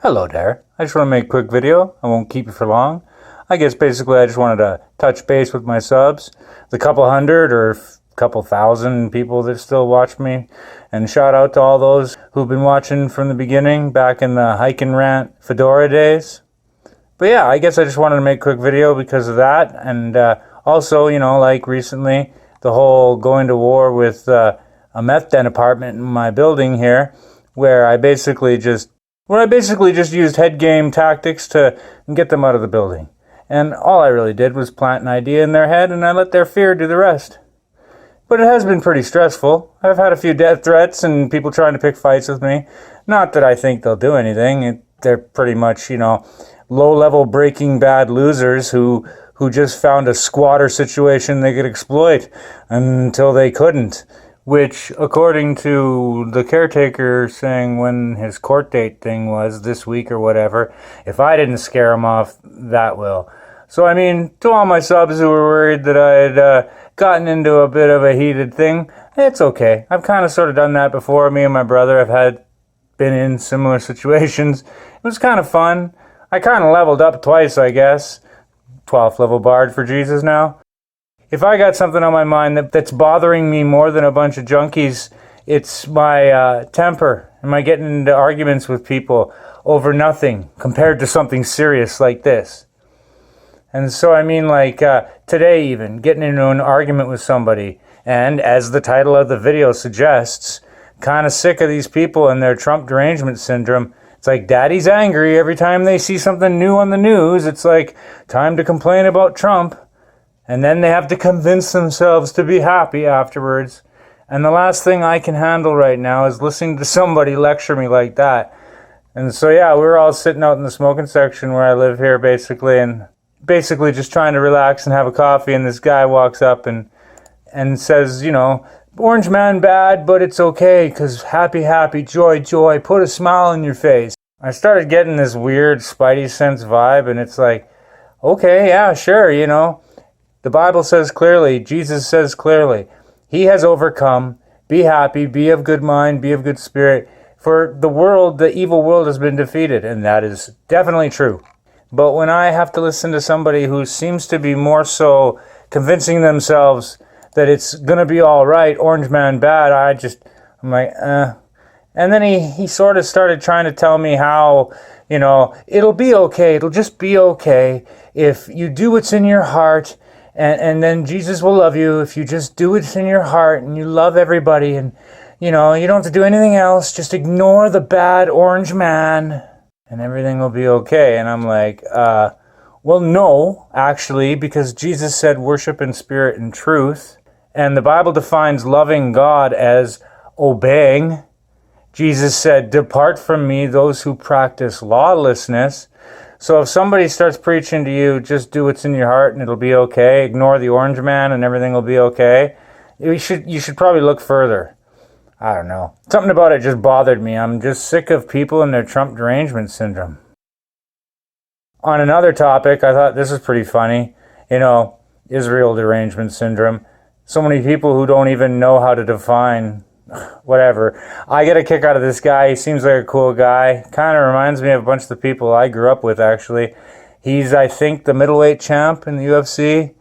Hello there. I just want to make a quick video. I won't keep you for long. I guess basically I just wanted to touch base with my subs, the couple hundred or couple thousand people that still watch me, and shout out to all those who've been watching from the beginning, back in the Hike and Rant Fedora days. But yeah, I guess I just wanted to make a quick video because of that, and also, you know, like recently, the whole going to war with a meth den apartment in my building here, where I basically just used head game tactics to get them out of the building. And all I really did was plant an idea in their head, and I let their fear do the rest. But it has been pretty stressful. I've had a few death threats and people trying to pick fights with me. Not that I think they'll do anything. They're pretty much, you know, low-level Breaking Bad losers who just found a squatter situation they could exploit until they couldn't. Which, according to the caretaker saying when his court date thing was this week or whatever, if I didn't scare him off, that will. So, I mean, to all my subs who were worried that I had gotten into a bit of a heated thing, it's okay. I've kind of sort of done that before. Me and my brother have been in similar situations. It was kind of fun. I kind of leveled up twice, I guess. 12th level bard for Jesus now. If I got something on my mind that's bothering me more than a bunch of junkies, it's my temper. Am I getting into arguments with people over nothing compared to something serious like this? And so, I mean, like today even, getting into an argument with somebody, and as the title of the video suggests, kind of sick of these people and their Trump derangement syndrome. It's like daddy's angry every time they see something new on the news. It's like, time to complain about Trump. And then they have to convince themselves to be happy afterwards. And the last thing I can handle right now is listening to somebody lecture me like that. And so yeah, we were all sitting out in the smoking section where I live here basically, and basically just trying to relax and have a coffee, and this guy walks up and says, you know, orange man bad, but it's okay, because happy, happy, joy, joy, put a smile on your face. I started getting this weird Spidey sense vibe, and it's like, okay, yeah, sure, you know. The Bible says clearly, Jesus says clearly, he has overcome. Be happy, be of good mind, be of good spirit. For the world, the evil world has been defeated, and that is definitely true. But when I have to listen to somebody who seems to be more so convincing themselves that it's going to be all right, orange man bad, I'm like, And then he sort of started trying to tell me how, you know, it'll be okay, it'll just be okay if you do what's in your heart. And then Jesus will love you if you just do it in your heart and you love everybody, and, you know, you don't have to do anything else. Just ignore the bad orange man and everything will be okay. And I'm like, well, no, actually, because Jesus said worship in spirit and truth. And the Bible defines loving God as obeying. Jesus said, depart from me, those who practice lawlessness. So if somebody starts preaching to you, just do what's in your heart and it'll be okay, ignore the orange man and everything will be okay, you should probably look further. I don't know. Something about it just bothered me. I'm just sick of people and their Trump derangement syndrome. On another topic, I thought this was pretty funny. You know, Israel derangement syndrome. So many people who don't even know how to define whatever. I get a kick out of this guy. He seems like a cool guy. Kind of reminds me of a bunch of the people I grew up with, actually. He's, I think, the middleweight champ in the UFC.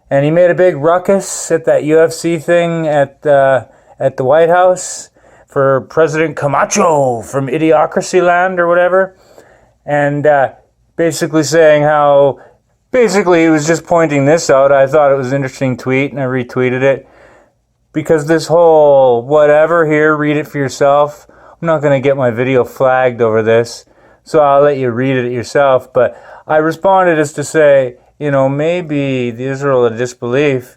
And he made a big ruckus at that UFC thing at the White House for President Camacho from Idiocracy Land or whatever. And basically saying how, basically he was just pointing this out. I thought it was an interesting tweet and I retweeted it. Because this whole whatever here, read it for yourself. I'm not going to get my video flagged over this, so I'll let you read it yourself. But I responded as to say, you know, maybe the Israel of disbelief,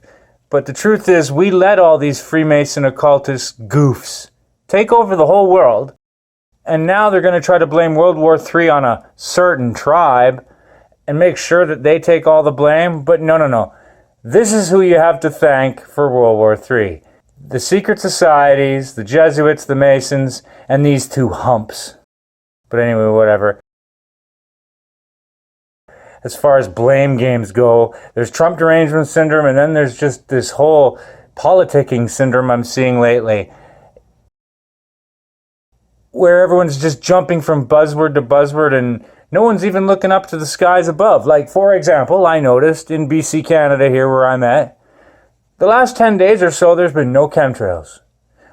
but the truth is we let all these Freemason occultist goofs take over the whole world, and now they're going to try to blame World War III on a certain tribe and make sure that they take all the blame. But no. This is who you have to thank for World War III. The secret societies, the Jesuits, the Masons, and these two humps. But anyway, whatever. As far as blame games go, there's Trump derangement syndrome, and then there's just this whole politicking syndrome I'm seeing lately. where everyone's just jumping from buzzword to buzzword and no one's even looking up to the skies above. Like, for example, I noticed in BC, Canada, here where I'm at, the last 10 days or so, there's been no chemtrails.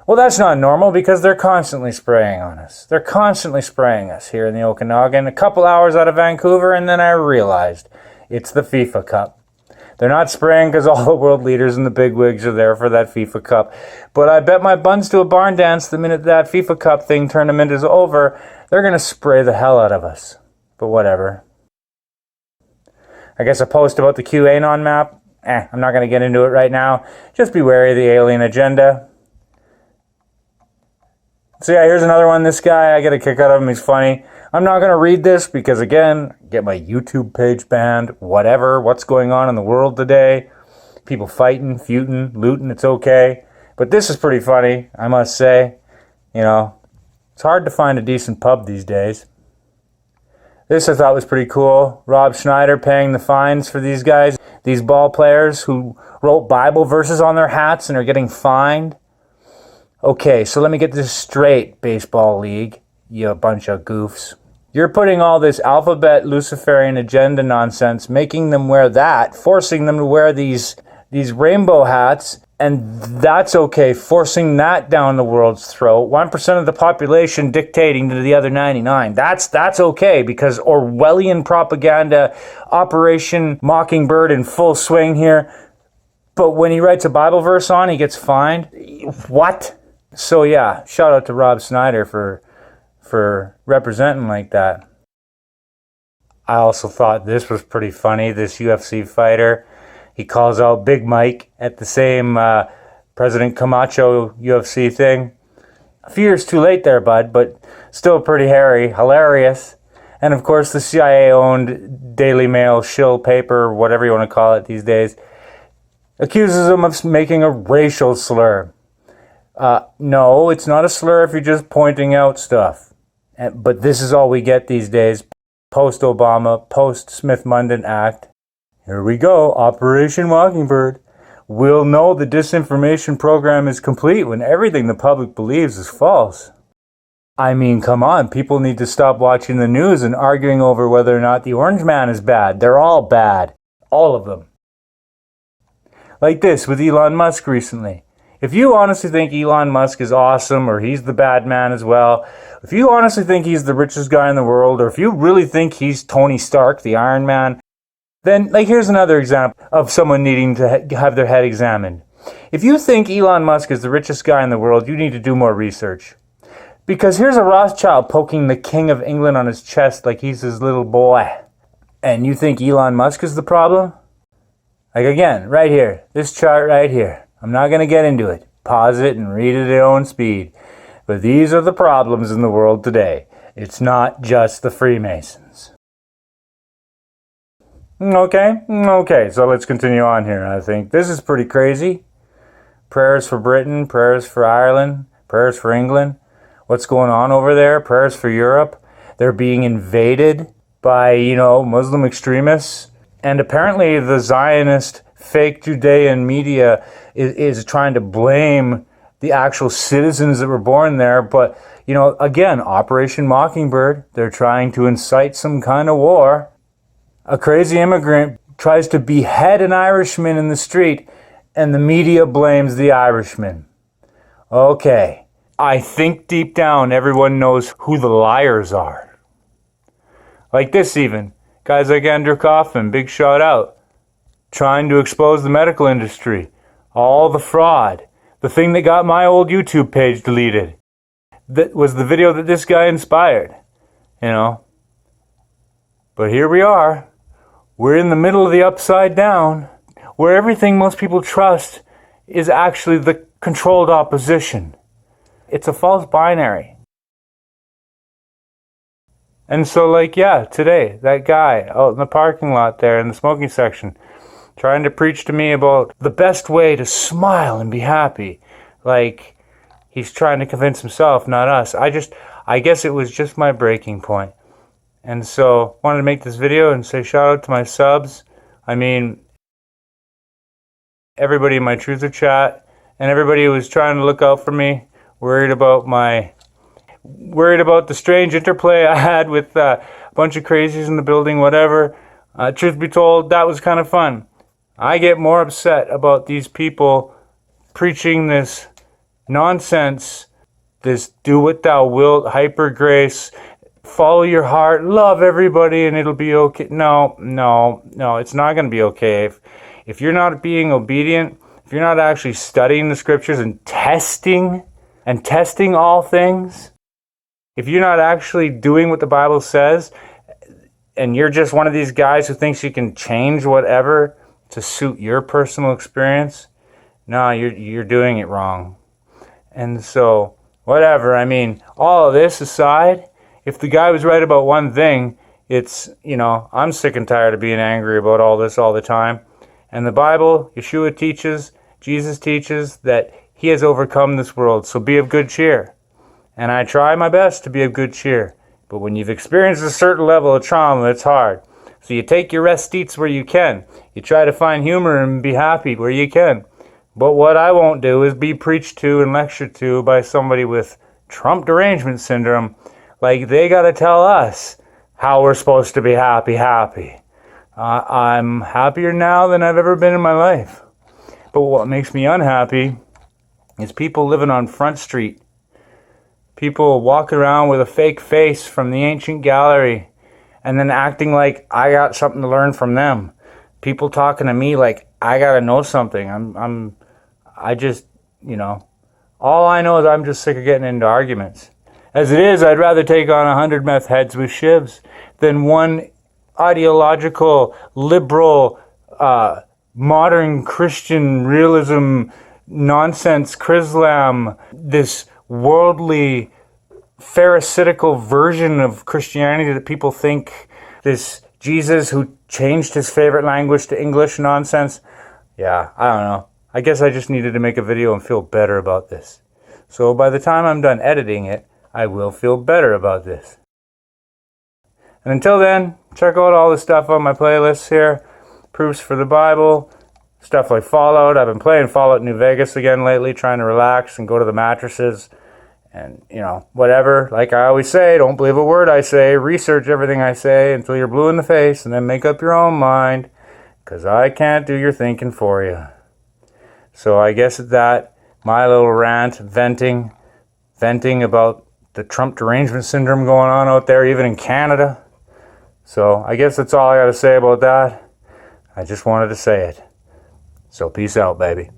Well, that's not normal because they're constantly spraying on us. They're constantly spraying us here in the Okanagan. A couple hours out of Vancouver, and then I realized it's the FIFA Cup. They're not spraying because all the world leaders and the bigwigs are there for that FIFA Cup. But I bet my buns to a barn dance the minute that FIFA Cup thing tournament is over, they're going to spray the hell out of us. But whatever. I guess a post about the QAnon map? I'm not going to get into it right now. Just be wary of the alien agenda. So yeah, here's another one. This guy, I get a kick out of him. He's funny. I'm not going to read this because, again, get my YouTube page banned. Whatever. What's going on in the world today? People fighting, feuding, looting. It's okay. But this is pretty funny, I must say. You know, it's hard to find a decent pub these days. This I thought was pretty cool. Rob Schneider paying the fines for these guys. These ball players who wrote Bible verses on their hats and are getting fined. Okay, so let me get this straight, Baseball League. You bunch of goofs. You're putting all this alphabet Luciferian agenda nonsense, making them wear that, forcing them to wear these rainbow hats, and that's okay, forcing that down the world's throat. 1% of the population dictating to the other 99. That's okay, because Orwellian propaganda, Operation Mockingbird in full swing here. But when he writes a Bible verse on, he gets fined? What? So yeah, shout out to Rob Schneider for representing like that. I also thought this was pretty funny, this UFC fighter. He calls out Big Mike at the same President Camacho UFC thing. A few years too late there, bud, but still pretty hilarious. And of course the CIA-owned Daily Mail shill paper, whatever you want to call it these days, accuses him of making a racial slur. No, it's not a slur if you're just pointing out stuff. But this is all we get these days. Post-Obama, post-Smith-Mundt Act. Here we go, Operation Mockingbird. We'll know the disinformation program is complete when everything the public believes is false. I mean, come on, people need to stop watching the news and arguing over whether or not the orange man is bad. They're all bad. All of them. Like this with Elon Musk recently. If you honestly think Elon Musk is awesome, or he's the bad man as well, if you honestly think he's the richest guy in the world, or if you really think he's Tony Stark, the Iron Man, then, like, here's another example of someone needing to have their head examined. If you think Elon Musk is the richest guy in the world, you need to do more research. Because here's a Rothschild poking the King of England on his chest like he's his little boy. And you think Elon Musk is the problem? Like, again, right here, this chart right here. I'm not going to get into it. Pause it and read it at your own speed. But these are the problems in the world today. It's not just the Freemasons. Okay, so let's continue on here, I think. This is pretty crazy. Prayers for Britain, prayers for Ireland, prayers for England. What's going on over there? Prayers for Europe. They're being invaded by, Muslim extremists. And apparently the Zionist fake Judean media is trying to blame the actual citizens that were born there. But, again, Operation Mockingbird, they're trying to incite some kind of war. A crazy immigrant tries to behead an Irishman in the street, and the media blames the Irishman. Okay, I think deep down everyone knows who the liars are. Like this even. Guys like Andrew Kaufman, big shout out. Trying to expose the medical industry. All the fraud. The thing that got my old YouTube page deleted. That was the video that this guy inspired. But here we are. We're in the middle of the upside down, where everything most people trust is actually the controlled opposition. It's a false binary. And so, today, that guy out in the parking lot there in the smoking section, trying to preach to me about the best way to smile and be happy. Like, he's trying to convince himself, not us. I guess it was just my breaking point. And so, wanted to make this video and say shout out to my subs. I mean, everybody in my Truther chat, and everybody who was trying to look out for me, worried about my worried about the strange interplay I had with a bunch of crazies in the building, whatever. Truth be told, that was kind of fun. I get more upset about these people preaching this nonsense, this do what thou wilt, hyper grace, follow your heart, love everybody, and it'll be okay. No, it's not going to be okay. If you're not being obedient, if you're not actually studying the scriptures and testing all things, if you're not actually doing what the Bible says, and you're just one of these guys who thinks you can change whatever to suit your personal experience, no, you're doing it wrong. And so, whatever, I mean, all of this aside, if the guy was right about one thing, it's, I'm sick and tired of being angry about all this all the time. And the Bible, Yahshua teaches, Jesus teaches that he has overcome this world, so be of good cheer. And I try my best to be of good cheer. But when you've experienced a certain level of trauma, it's hard. So you take your restites where you can. You try to find humor and be happy where you can. But what I won't do is be preached to and lectured to by somebody with Trump derangement syndrome. Like, they got to tell us how we're supposed to be happy. I'm happier now than I've ever been in my life. But what makes me unhappy is people living on Front Street. People walking around with a fake face from the ancient gallery and then acting like I got something to learn from them. People talking to me like I got to know something. All I know is I'm just sick of getting into arguments. As it is, I'd rather take on 100 meth heads with shivs than one ideological, liberal, modern Christian realism nonsense Chrislam, this worldly, pharisaical version of Christianity that people think, this Jesus who changed his favorite language to English nonsense. Yeah, I don't know. I guess I just needed to make a video and feel better about this. So by the time I'm done editing it, I will feel better about this. And until then, check out all the stuff on my playlists here. Proofs for the Bible, stuff like Fallout. I've been playing Fallout New Vegas again lately, trying to relax and go to the mattresses. And, whatever. Like I always say, don't believe a word I say. Research everything I say until you're blue in the face and then make up your own mind. Because I can't do your thinking for you. So I guess at that, my little rant, venting about the Trump derangement syndrome going on out there, even in Canada. So I guess that's all I got to say about that. I just wanted to say it. So peace out, baby.